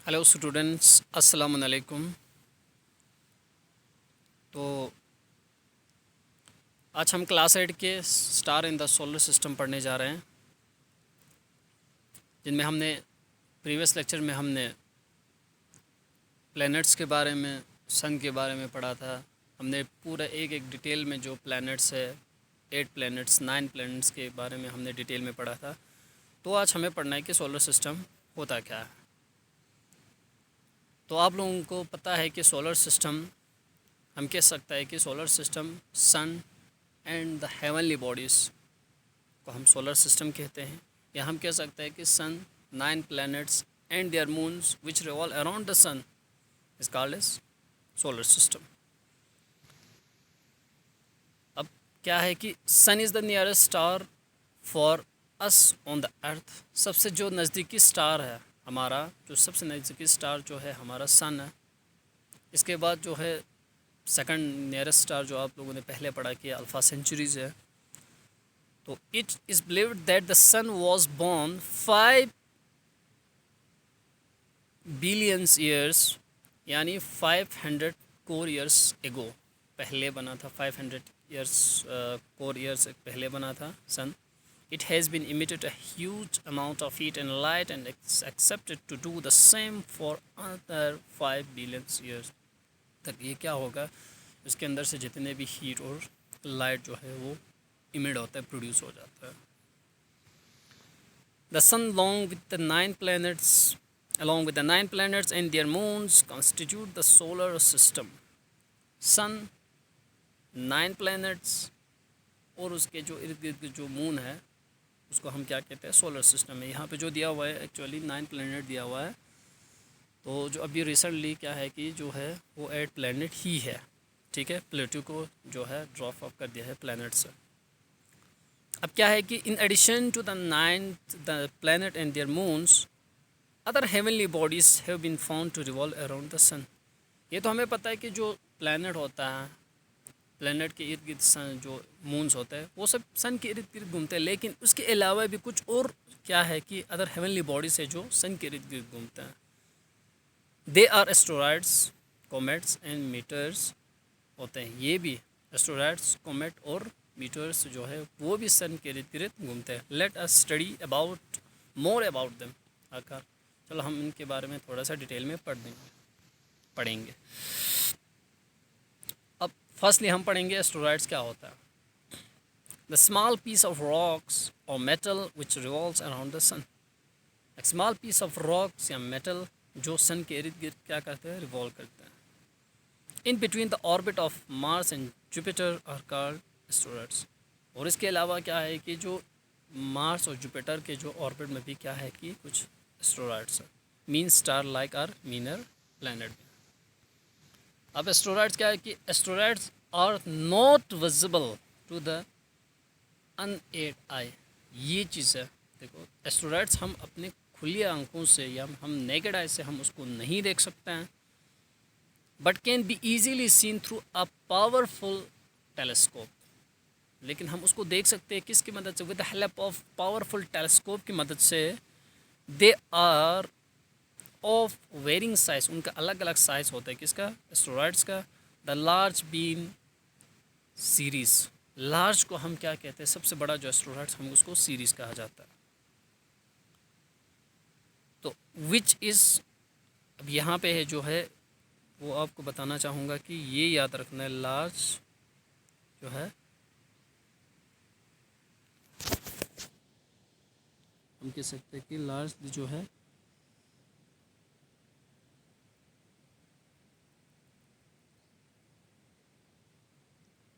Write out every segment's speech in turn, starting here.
Hello students, अस्सलाम वालेकुम। तो आज हम क्लास 8 के star in the solar system पढ़ने जा रहे हैं, जिनमें हमने प्रीवियस लेक्चर में हमने प्लैनेट्स के बारे में, सन के बारे में पढ़ा था। हमने पूरा एक एक डिटेल में जो प्लैनेट्स है, 8 प्लैनेट्स 9 प्लैनेट्स के बारे में हमने डिटेल में पढ़ा था। तो आज हमें पढ़ना है कि सोलर सिस्टम होता क्या है। तो आप लोगों को पता है कि सोलर सिस्टम, हम कह सकते हैं कि solar system sun and the heavenly bodies को हम सोलर सिस्टम कहते हैं, या हम कह सकते हैं कि sun, 9 planets and their moons which revolve around the sun is called as solar system. अब क्या है कि sun is the nearest star for us on the earth. सबसे जो नज़दीकी स्टार है हमारा, जो सबसे नज़दीकी स्टार जो है हमारा सन है। इसके बाद जो है सेकंड नियरेस्ट स्टार जो आप लोगों ने पहले पढ़ा कि अल्फ़ा सेंचुरीज़ है। तो it is believed that the sun was born 5 billions years, यानी 500 कोर ईयर्स एगो पहले बना था। 500 ईयर्स कोर ईयर्स पहले बना था सन। It has been emitted a huge amount of heat and light and accepted to do the same for another 5 billion years तक। ये क्या होगा, इसके अंदर से जितने भी हीट और लाइट जो है वो इमिट होता है, प्रोड्यूस हो जाता है। The sun along with the 9 planets and their moons constitute the solar system. Sun, 9 planets और उसके जो इर्द गिर्द जो मून है उसको हम क्या कहते हैं, सोलर सिस्टम में। यहाँ पे जो दिया हुआ है एक्चुअली 9 प्लैनेट दिया हुआ है। तो जो अभी रिसेंटली क्या है कि जो है वो 8 प्लैनेट ही है, ठीक है। प्लेटो को जो है ड्रॉप ऑफ कर दिया है प्लैनेट से। अब क्या है कि in addition to the planet and their moons, other heavenly bodies have been found to revolve around the sun. ये तो हमें पता है कि जो प्लैनेट होता है, प्लैनेट के इर्द गिर्द जो मून्स होते हैं वो सब सन के इर्द गिर्द घूमते हैं, लेकिन उसके अलावा भी कुछ और क्या है कि अदर हेवनली बॉडीज़ है जो सन के इर्द गिर्द घूमते हैं। They are asteroids, comets and meteors होते हैं। ये भी एस्ट्रॉयड्स, कॉमेट और मीटर्स जो है वो भी सन के इर्द गिर्द घूमते हैं। Let us study about more about them. आकर चलो हम इनके बारे में थोड़ा सा डिटेल में पढ़ेंगे। अब फर्स्टली हम पढ़ेंगे एस्ट्रॉयड्स क्या होता है। The small piece of rocks और metal which revolves around the sun. एक स्मॉल पीस ऑफ रॉक्स या मेटल जो सन के इर्द गिर्द क्या करते हैं, रिवॉल्व करते हैं। In between the orbit of Mars and Jupiter are called asteroids. और इसके अलावा क्या है कि जो मार्स और जुपिटर के जो ऑर्बिट में भी क्या है कि कुछ एस्ट्रॉयड्स है, mean star like are minor planet. अब एस्ट्रॉयड्स क्या है कि asteroids are not visible to the unaided eye. ये चीज़ है, देखो एस्ट्रॉयड्स हम अपने खुली आंखों से या हम नेकेड आई से हम उसको नहीं देख सकते हैं, but can be easily seen through a powerful telescope. लेकिन हम उसको देख सकते हैं किसकी मदद से, with the help of powerful telescope की मदद से। They are of varying size, उनका अलग अलग साइज होता है किसका, एस्ट्रॉयड्स का। The large being Ceres, large को हम क्या कहते हैं, सबसे बड़ा जो एस्ट्रॉयड्स हम उसको सीरीज कहा जाता है। तो विच इज़, अब यहाँ पे है जो है वो आपको बताना चाहूँगा कि ये याद रखना है, लार्ज जो है हम कह सकते हैं कि लार्ज जो है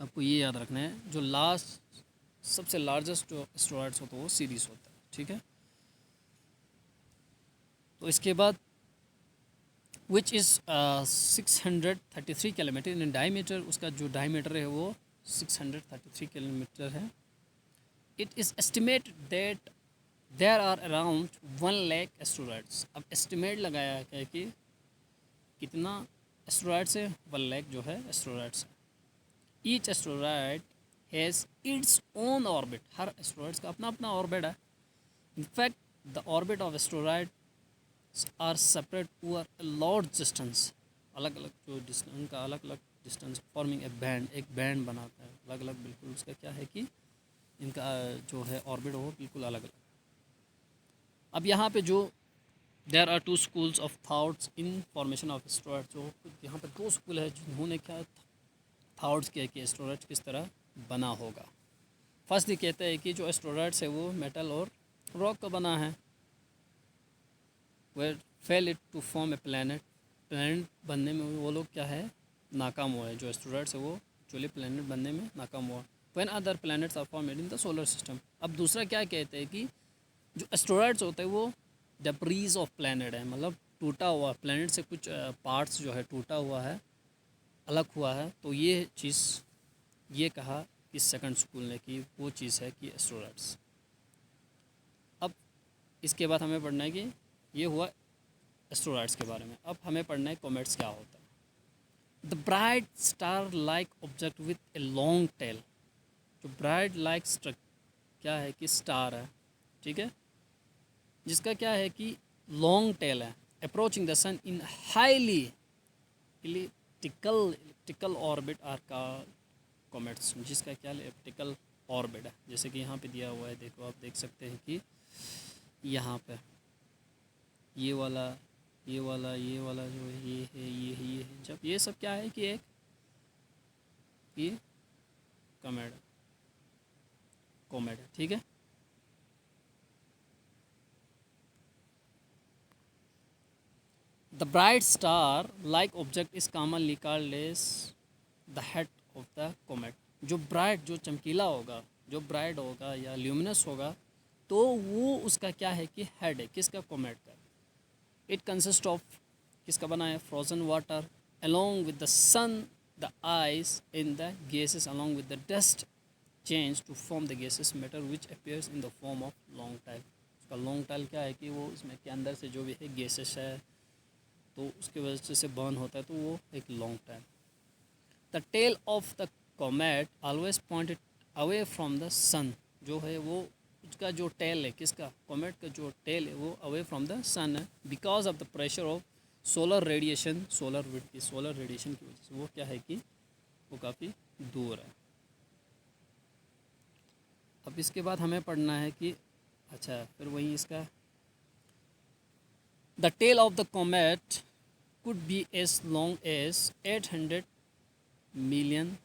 आपको ये याद रखना है, जो लास्ट सबसे लार्जेस्ट जो एस्ट्रॉयड्स होता है वो सीरीज होता है, ठीक है। तो इसके बाद which is 633 kilometre in diameter, उसका जो डायमीटर है वो 633 किलोमीटर है। It is estimated that there are around 1 lakh asteroids. अब एस्टिमेट लगाया है कि कितना एस्ट्रॉयड्स है, 1 लाख जो है एस्ट्रॉयड्स है। Each asteroid has its own orbit, हर एस्ट्रॉयड्स का अपना अपना ऑर्बिट है। In fact the orbit of asteroid are separate over a large distance, अलग अलग जो डिस्टेंस उनका अलग अलग डिस्टेंस फॉर्मिंग ए बैंड, एक बैंड बनाता है अलग अलग, बिल्कुल उसका क्या है कि इनका जो है ऑर्बिट वो बिल्कुल अलग अलग। अब यहाँ पे जो there are two schools of thoughts in formation of asteroid, जो यहाँ पे दो स्कूल है जिन्होंने क्या थाट्स किया कि एस्ट्रॉयड किस तरह बना होगा। फर्स्ट ये कहता है कि जो एस्ट्रॉयड्स है वो मेटल और रॉक का बना है, where fail it to form a planet, planet बनने में वो लोग क्या है नाकाम हुआ है, जो एस्ट्रॉयड्स है वो एक्चुअली प्लैनेट बनने में नाकाम हुआ। When other planets are formed in the solar system. अब दूसरा क्या कहते हैं कि जो एस्ट्रॉयड्स होते हैं वो डेब्रीज ऑफ प्लैनेट है, मतलब टूटा हुआ प्लैनेट से कुछ पार्ट्स जो है टूटा हुआ है, अलग हुआ है, तो ये चीज़ ये कहा कि सेकंड स्कूल ने कि वो चीज़ है कि एस्ट्रॉयड्स। अब इसके बाद हमें पढ़ना है कि ये हुआ एस्ट्रॉयड्स के बारे में। अब हमें पढ़ना है कॉमेट्स क्या होता है। The bright star like object with a long tail, जो ब्राइट लाइक क्या है कि स्टार है, ठीक है, जिसका क्या है कि लॉन्ग टेल है, approaching the sun in highly elliptical orbit are का कॉमेट्स, जिसका क्या इलिप्टिकल ऑर्बिट है, जैसे कि यहाँ पे दिया हुआ है, देखो आप देख सकते हैं कि यहाँ पे ये वाला ये वाला ये वाला जो है ये है ये है ये है, जब ये सब क्या है कि एक ये कॉमेट है, ठीक है। The bright star like object is commonly called as the head of the comet. जो ब्राइट जो चमकीला होगा, जो ब्राइट होगा या ल्यूमिनस होगा, तो वो उसका क्या है कि हेड है, किसका कॉमेट का। इट कंसिस्ट ऑफ किसका बना है, frozen water along with the sun, the ice in the gases along with the dust change to form the gaseous matter which appears in the form of long tail। उसका long tail क्या है कि वो इसमें के अंदर से जो भी है गैसेस है तो उसकी वजह से बर्न होता है, तो वो एक long tail। The tail of the comet always pointed away from the sun, जो है वो उसका जो टेल है किसका कॉमेट का जो टेल है वो अवे फ्रॉम द सन है, because of the pressure of solar radiation, solar radiation की वजह से वो क्या है कि वो काफ़ी दूर है। अब इसके बाद हमें पढ़ना है कि अच्छा फिर वही इसका the tail of the comet could be as long as 800 million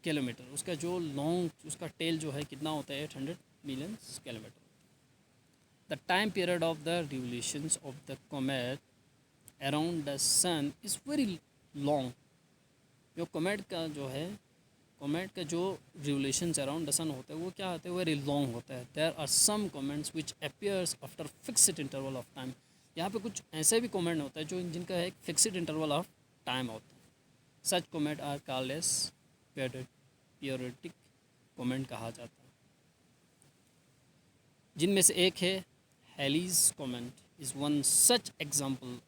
kilometre. उसका जो लॉन्ग उसका टेल जो है कितना होता है 800 million kilometre. The time period of the revolutions of the comet around the sun is very long. जो comet का जो है कॉमेट का जो रिवोल्यूशंस अराउंड द सन होता है वो क्या होता है वेरी लॉन्ग होता है। There are some comets which appears after fixed interval of time. यहाँ पे कुछ ऐसे भी कॉमेट होता है जो जिनका एक फिक्स्ड इंटरवल ऑफ टाइम होता है। Such comet are called as periodic comet कहा जाता है, जिनमें से एक है Halley's comet is one such example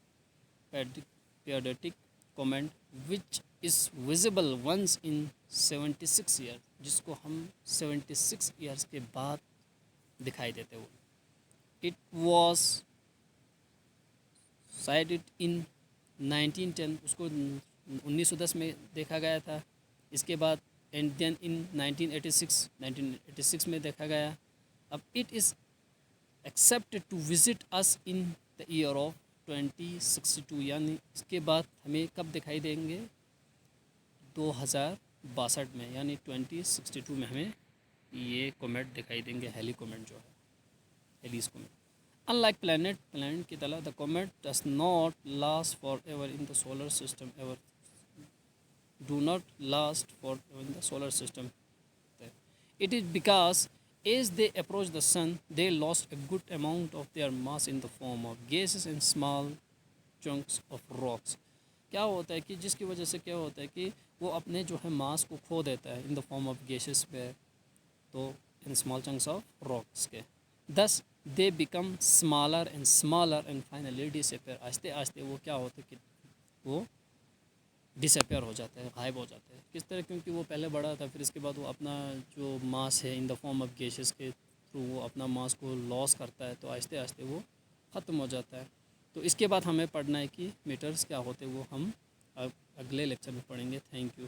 periodic comet which is visible once in 76 years, जिसको हम 76 years के बाद दिखाई देते हो। It was sighted in 1910, उसको 1910 में देखा गया था। इसके बाद एंड देन इन 1986 में देखा गया। अब it is accepted to visit us in the year of 2062, यानी इसके बाद हमें कब दिखाई देंगे 2062 में, यानी 2062 में हमें ये कॉमेट दिखाई देंगे, हेली कॉमेट जो है हेलीज कॉमेट। अनलाइक प्लैनेट की तरह the comet does not last for ever in the solar system, ever do not last for in the solar system. It is because as they approach the sun they lost a good amount of their mass in the form of gases and small chunks of rocks। क्या होता है कि जिसकी वजह से क्या होता है कि वो अपने जो है मास को खो देता है in the form of gases पे, तो in small chunks of rocks के। दस they become smaller and finally disappear. आस्ते आस्ते वो क्या होता है कि वो डिसअपियर हो जाता है, गायब हो जाता है। किस तरह, क्योंकि वो पहले बड़ा था, फिर इसके बाद वो अपना जो मास है in the form of gases के थ्रू वो अपना मास को लॉस करता है, तो आहिस्ते आहिस्ते वो ख़त्म हो जाता है। तो इसके बाद हमें पढ़ना है कि मीटर्स क्या होते हैं, वो हम अब अगले लेक्चर में पढ़ेंगे। Thank you.